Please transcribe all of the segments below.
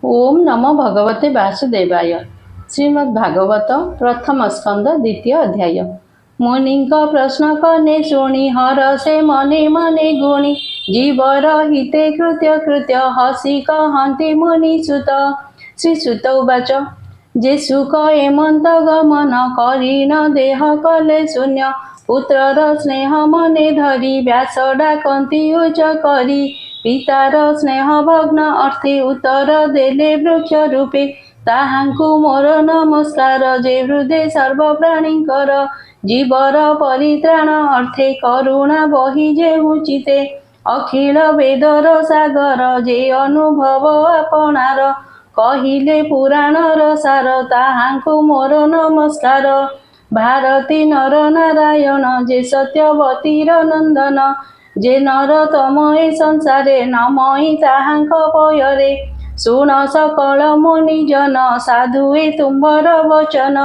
ओम नमो भगवते वासुदेवाय। श्रीमद्भागवत प्रथम स्कंद द्वितीय अध्याय। मुनि प्रश्न कने शुणी हर से मने मने गुणी जीवर हिते कृत्य कृत्य हसी कहती मुनि सुत। श्रीसुत उवाच जे सुख एमंत गमन करी न देह कले शून्य पुत्रर स्नेह मने धरी व्यास डाकती उच्च करी पितार स्नेह भग्न अर्थी उत्तर देले वृक्ष रूपे ताहांकु मोर नमस्कार जे हृदय सर्व प्राणीकर जीवर परित्राण अर्थे करुणा बही जे उचिते अखिल वेदर सागर जे अनुभव आपणार कहिले पुराणर सार ताहांकु मोर नमस्कार भारती नर नारायण जे सत्यवतीर नंदन जे नरतम ए संसारे नमई ताहांक पୟରେ शुण सकल मुनिजन साधु ए तुम्बर वचन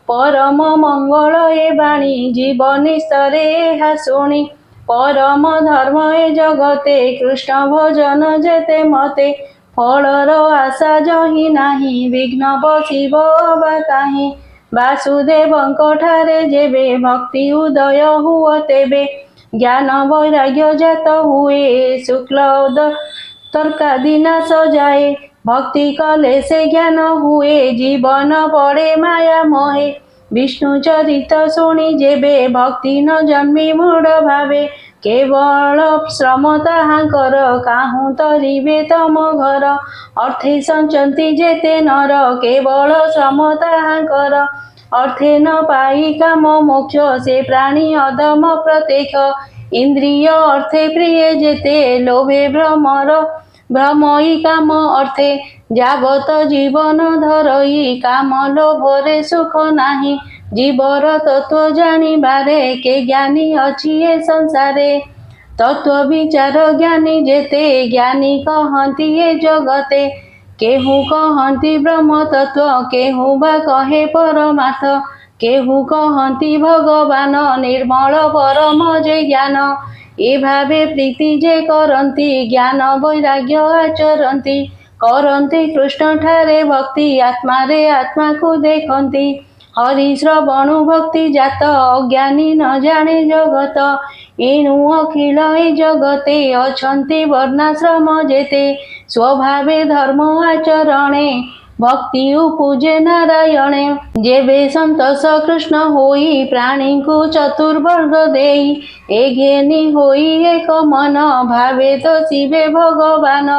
परम मंगल ए बाणी जीवनी स्तरे ଏହା ଶୁଣି परम धर्म ए जगते कृष्ण भजन जेते मते फलर आशा जहि नाही विघ्न बसिब अबा काहीं वासुदेवଙ୍କ ठारे जेबे भक्ति उदय हुଅ तेबे ज्ञान वैराग्य जात हुए शुक्ल तर्कादि नाश जाए भक्ति कले से ज्ञान हुए जीवन पड़े माया मोहे विष्णु चरित शुणी जेबे भक्ति न जन्मी मूढ़ भावे केवल श्रम ताहांकर काहू तरिबे तम घर अर्थे संचंती जेते नर केवल श्रम ताहांकर अर्थे न पाई काम मोक्ष से प्राणी अधम प्रत्येक इंद्रिय अर्थे प्रिय जेते लोभे भ्रमई काम अर्थे जागत जीवन धरई काम लोभरे सुख नाही जीवर तत्व जानिबारे के ज्ञानी अछि ए संसारे तत्व विचार ज्ञानी जेते ज्ञानी कहती ए जगते केहू कहती ब्रह्म तत्व केहू बा कहे परमार्थ केहू कहती भगवान निर्मल परम जे ज्ञान ए भावे प्रीति जे करती ज्ञान वैराग्य आचरती करती कृष्ण ठारे भक्ति आत्मारे आत्मा को देखती हरि श्रवणु भक्ति जात अज्ञानी न जाने जगत एणु अखिल ए जगते अछंती वर्णाश्रम जेते स्वभावे धर्म आचरणे भक्ति पूजे नारायणे जेबे संतोष कृष्ण होई प्राणी को चतुर्वर्ग देई ए ज्ञानी होई एक मन भावे तो शिवे भगवान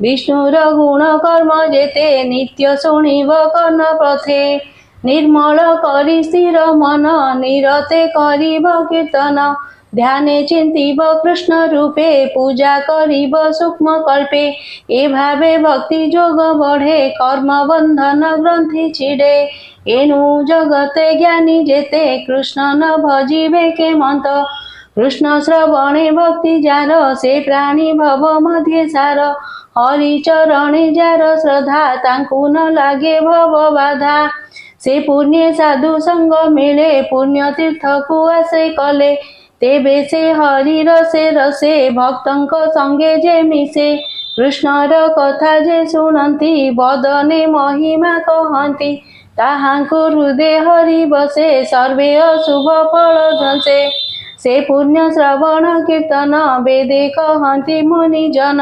विष्णुर गुण कर्म जेते नित्य शुणिब कर्ण प्रथे निर्मल करी स्थिर मन निरते करिब कीर्तन ध्याने चिंतिब कृष्ण रूपे पूजा करिब सूक्ष्म कल्पे ए भावे भक्ति जोग बढ़े कर्म बंधन ग्रंथि छिड़े एनु जगते ज्ञानी जेते कृष्ण न भजिबे के मंत कृष्ण श्रवणे भक्ति जार से प्राणी भव मध्य सार हरि चरणे जार श्रद्धा तांकु न लागे भव बाधा से पुण्य साधु संग मिले पुण्य तीर्थ को आसे कले तेबे से हरि रसे रसे भक्तंक संगे जे मिसे कृष्णर कथा जे शुणती बदने महिमा कहती ताहांकु हृदय हरि बसे सर्वे अशुभ फल ध्वंसे से पुण्य श्रवण कीर्तन वेदे कहती मुनिजन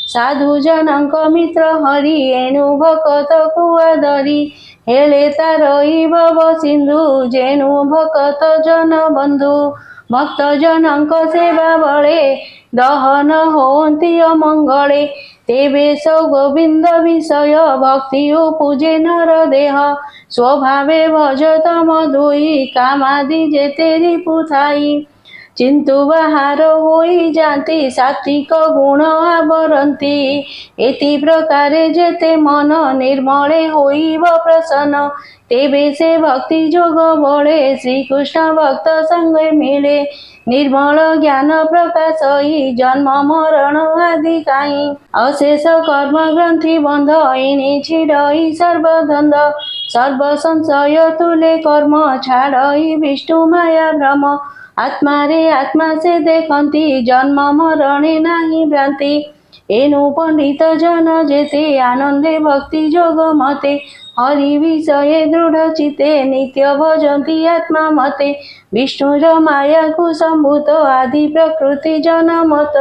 साधु जनक मित्र हरि एणु भकत कुआदरी हेले तारई भव सिंधु जेनु भकत जन बंधु भक्त जनक सेवा बळे दहन होती अमंगले तेबे सौ गोविंद विषय भक्ति पूजे नर देह स्वभावे भज तम दुई कामादि जेते रिपु थाई चिंतु बाहार होई जाती सात्विक गुण आवरती एति प्रकारे जेते मन निर्मले होइब प्रसन्न तेबे से भक्ति जोग बळे श्रीकृष्ण भक्त संगे मिले निर्मल ज्ञान प्रकाशई जन्म मरण आदि काई अशेष कर्म ग्रंथि बंध एने छिड़ई सर्वधंध सर्व संशय तुले कर्म छाड़ई विष्णु माया भ्रम आत्मा रे आत्मा से देखती जन्म मरणे नाही भ्रांति एनु पंडित जन जेते आनंदे भक्ति जोग मते हरि विषये दृढ़ चिते नित्य भजन्ति आत्मा मते विष्णुर माया को संभूत आदि प्रकृति जनमत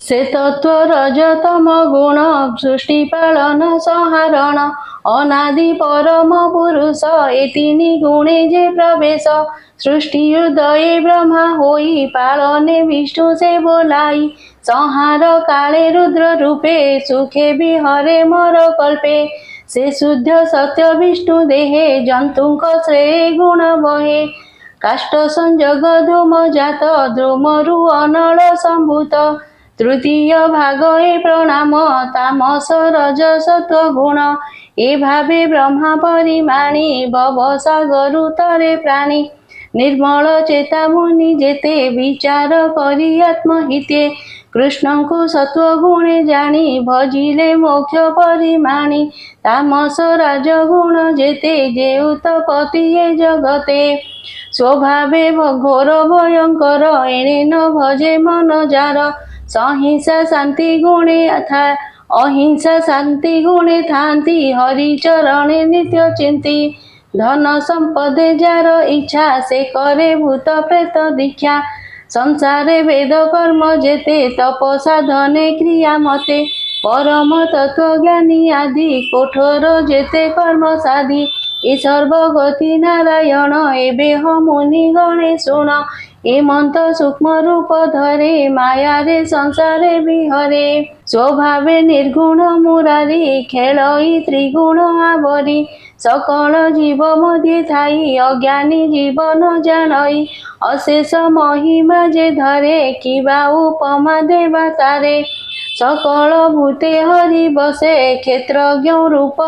से तत्व रजतम गुण सृष्टि पालन संहारण अनादि परम पुरुष एतिनि गुणे जे प्रवेश सृष्टि हृदय ब्रह्मा होई पालने विष्णु से बोलाई संहार काले रुद्र रूपे सुखे विहरे मोर कल्पे से शुद्ध सत्य विष्णु देहे जंतुक श्रेय गुण बहे काष्ठ संजोग धूम जात द्रुमरु अनल संभूत तृतीय भाग ए प्रणाम तामस रज सत्व गुण ए भावे ब्रह्मा परिमाणी भव सागरु तरे प्राणी निर्मल चेता मुनि जेते विचार करी आत्महिते कृष्ण को सत्व गुणे जानी भजिले मोक्ष परिमाणी तामस राजगुण जेते जेउत पतिये जगते स्वभावे घोर भयंकर एणे न भजे मन जार सहिंसा शांति गुणे था अहिंसा शांति गुणे थांती हरि चरणे नित्य चिंती धन संपदे जार इच्छा से करे भूत प्रेत दीक्षा संसारे वेद कर्म जेते तप साधने क्रिया मते परम तत्व ज्ञानी आदि कठोर जेते कर्म साधी ए सर्वगति नारायण एबे मुनि गणे शुण ए मंत सूक्ष्म रूप धरे माया रे संसारे विहरे स्वभावे निर्गुण मुरारी खेलई त्रिगुण आवरी सकल जीव मध्य थाई अज्ञानी जीवन जानई अशेष महिमा जे धरे किबा उपमा देवा तारे सकल भूते हरि बसे क्षेत्रज्ञ रूप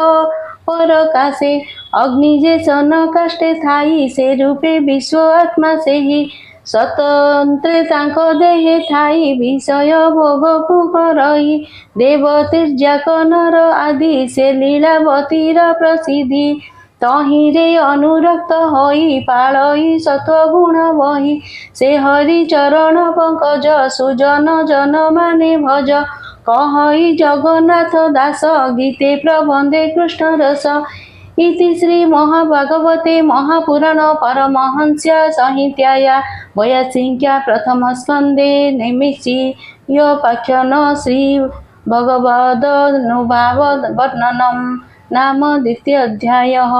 परकाशे अग्नि जे सन काष्टे थाई से रूपे विश्व आत्मा से ही स्वतंत्र तांको देहे थाई विषय भोग को करई देव तिर्जाक नर आदि से लीलावतीर प्रसिद्धि तहिरे अनुरक्त होई पालई सत्वगुण बही से हरि चरण पंकज सुजन जन माने भज कहई जगन्नाथ दास गीते प्रबंधे कृष्ण रस इति श्री महाभागवते महापुराण परमहंस संहिताया 82 प्रथम स्कंदे नैमिषीयोपाख्यान श्री भगवदनुभाव वर्णनम नाम 2 अध्यायः।